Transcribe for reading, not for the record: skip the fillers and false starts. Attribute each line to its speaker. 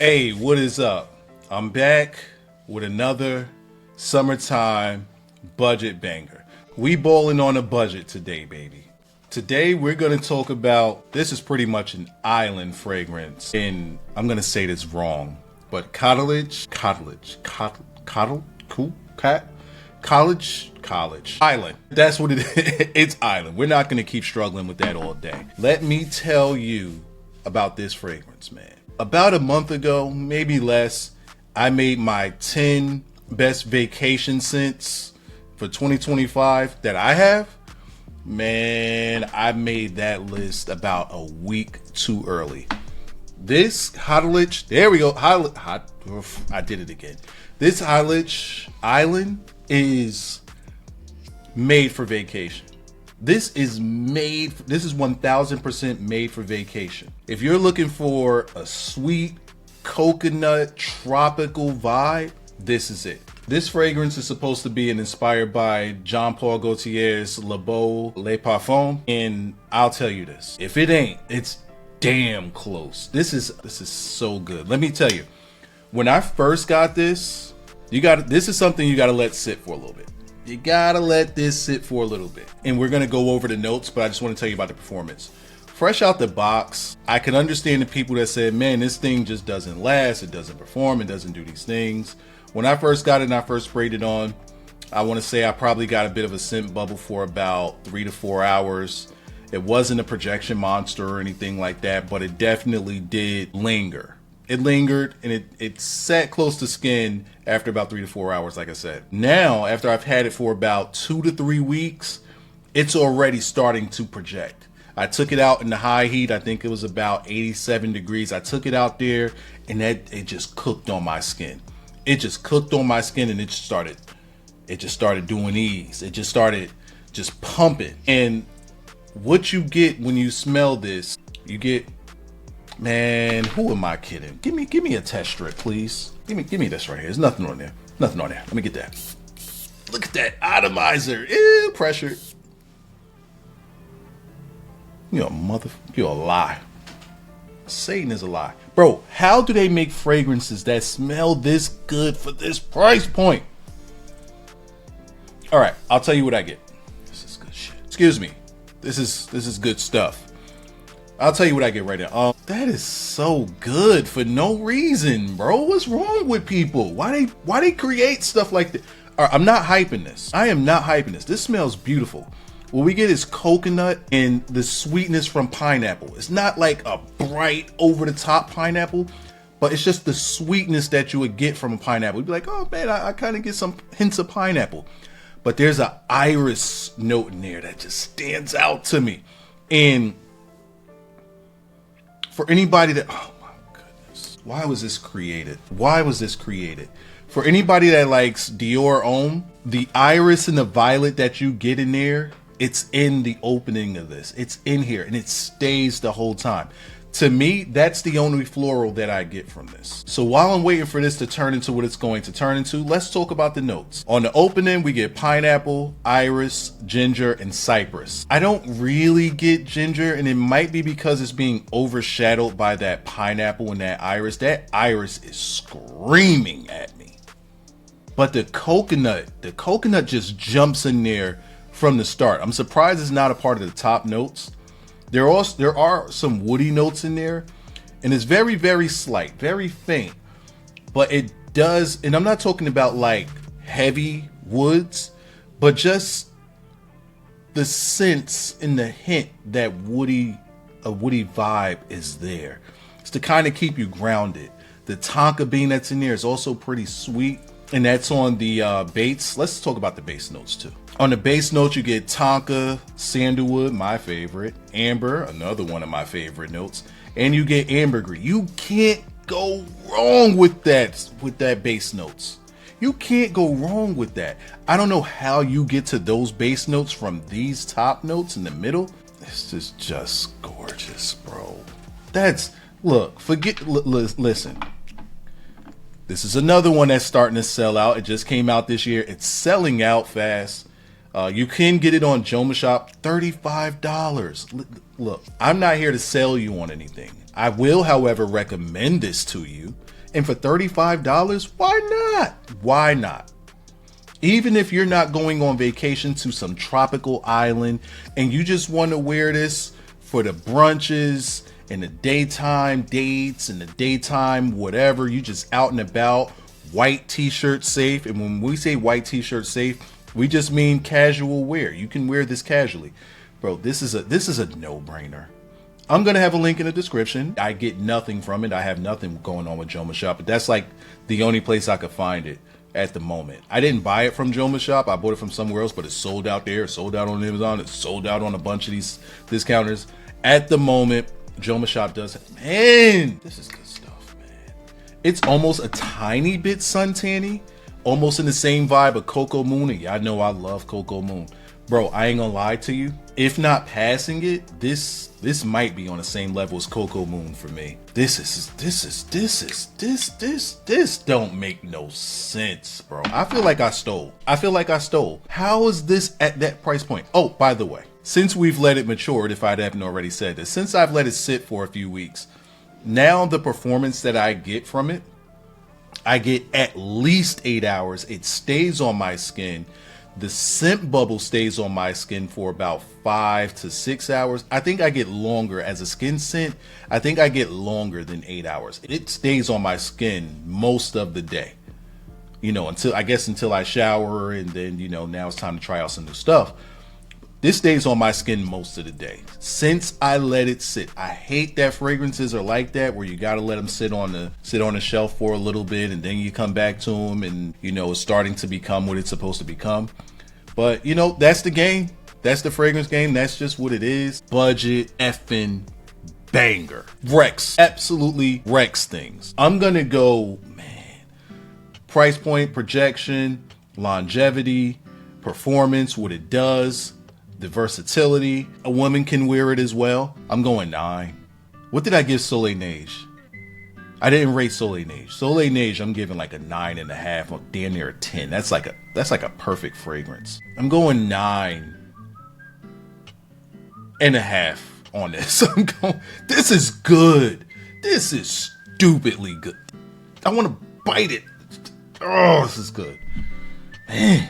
Speaker 1: Hey, what is up? I'm back with another summertime budget banger. We bowling on a budget today, baby. Today we're going to talk about, this is pretty much an island fragrance. And I'm going to say this wrong, but college island. That's what it is. It's island. We're not going to keep struggling with that all day. Let me tell you about this fragrance, man. About a month ago, maybe less, I made my 10 best vacation scents for 2025 that I have. Man, I made that list about a week too early. This Khadlaj, there we go. I did it again. This Khadlaj Island is made for vacation. This is 1000% made for vacation. If you're looking for a sweet coconut tropical vibe, this is it. This fragrance is supposed to be inspired by Jean-Paul Gaultier's Beau Le Parfum, and I'll tell you this, if it ain't, it's damn close. This is so good. Let me tell you, when I first got this, this is something you got to let sit for a little bit. You gotta let this sit for a little bit. And we're gonna go over the notes, but I just want to tell you about the performance. Fresh out the box, I can understand the people that said, man, this thing just doesn't last, it doesn't perform, it doesn't do these things. When I first got it and I first sprayed it on, I want to say I probably got a bit of a scent bubble for about 3 to 4 hours. It wasn't a projection monster or anything like that, but it definitely did linger. It lingered and it sat close to skin after about 3 to 4 hours, like I said. Now, after I've had it for about 2 to 3 weeks, it's already starting to project. I took it out in the high heat. I think it was about 87 degrees. I took it out there and it just cooked on my skin. It just cooked on my skin and it just started doing these. It just started just pumping. And what you get when you smell this, you get, man, who am I kidding? Give me a test strip, please. Give me this right here. There's nothing on there. Nothing on there. Let me get that. Look at that atomizer. Ew, pressure. You're a lie. Satan is a lie. Bro, how do they make fragrances that smell this good for this price point? All right, I'll tell you what I get. This is good shit. Excuse me. This is good stuff. I'll tell you what I get right now. That is so good for no reason, bro. What's wrong with people? Why they create stuff like that? All right, I'm not hyping this. I am not hyping this. This smells beautiful. What we get is coconut and the sweetness from pineapple. It's not like a bright over the top pineapple, but it's just the sweetness that you would get from a pineapple. You'd be like, oh man, I kind of get some hints of pineapple. But there's an iris note in there that just stands out to me. And for anybody that, oh my goodness, why was this created? Why was this created? For anybody that likes Dior Homme, the iris and the violet that you get in there, it's in the opening of this. It's in here and it stays the whole time. To me, that's the only floral that I get from this. So while I'm waiting for this to turn into what it's going to turn into, let's talk about the notes. On the opening, we get pineapple, iris, ginger, and cypress. I don't really get ginger, and it might be because it's being overshadowed by that pineapple and that iris. That iris is screaming at me. But the coconut just jumps in there from the start. I'm surprised it's not a part of the top notes. There are some woody notes in there, and it's very, very slight, very faint, but it does, and I'm not talking about like heavy woods, but just the sense and the hint that a woody vibe is there. It's to kind of keep you grounded. The tonka bean that's in there is also pretty sweet, and that's on the base. Let's talk about the base notes too. On the base notes, you get tonka, sandalwood, my favorite, amber, another one of my favorite notes, and you get ambergris. You can't go wrong with that base notes. You can't go wrong with that. I don't know how you get to those base notes from these top notes in the middle. This is just gorgeous, bro. Listen. This is another one that's starting to sell out. It just came out this year. It's selling out fast. You can get it on Joma Shop, $35. Look, I'm not here to sell you on anything. I will, however, recommend this to you And for $35, why not? Why not? Even if you're not going on vacation to some tropical island and you just want to wear this for the brunches and the daytime dates and the daytime whatever, you just out and about, white t-shirt safe. And when we say white t-shirt safe, we just mean casual wear. You can wear this casually. Bro, this is a no-brainer. I'm going to have a link in the description. I get nothing from it. I have nothing going on with Joma Shop, but that's like the only place I could find it at the moment. I didn't buy it from Joma Shop. I bought it from somewhere else, but it's sold out there. It's sold out on Amazon. It's sold out on a bunch of these discounters. At the moment, Joma Shop does it. Man, this is good stuff, man. It's almost a tiny bit suntanny, almost in the same vibe of Coco Moon. And y'all know I love Coco Moon. Bro, I ain't gonna lie to you. If not passing it, this might be on the same level as Coco Moon for me. This don't make no sense, bro. I feel like I stole. How is this at that price point? Oh, by the way, since we've let it mature, if I haven't already said this, since I've let it sit for a few weeks, now the performance that I get from it, I get at least 8 hours. It stays on my skin. The scent bubble stays on my skin for about 5 to 6 hours. I think I get longer as a skin scent. I think I get longer than 8 hours. It stays on my skin most of the day, you know, until I shower, and then, you know, now it's time to try out some new stuff. This stays on my skin most of the day since I let it sit. I hate that fragrances are like that, where you got to let them sit on the shelf for a little bit and then you come back to them and, you know, it's starting to become what it's supposed to become. But, you know, that's the game. That's the fragrance game. That's just what it is. Budget effing banger. Rex. Absolutely Rex things. I'm going to go, man, price point, projection, longevity, performance, what it does, the versatility. A woman can wear it as well. I'm going 9. What did I give Soleil Neige? I didn't rate Soleil Neige. Soleil Neige, I'm giving like a 9.5, or damn near a 10. That's like a perfect fragrance. I'm going 9.5 on this. This is good. This is stupidly good. I want to bite it. Oh, this is good. Man.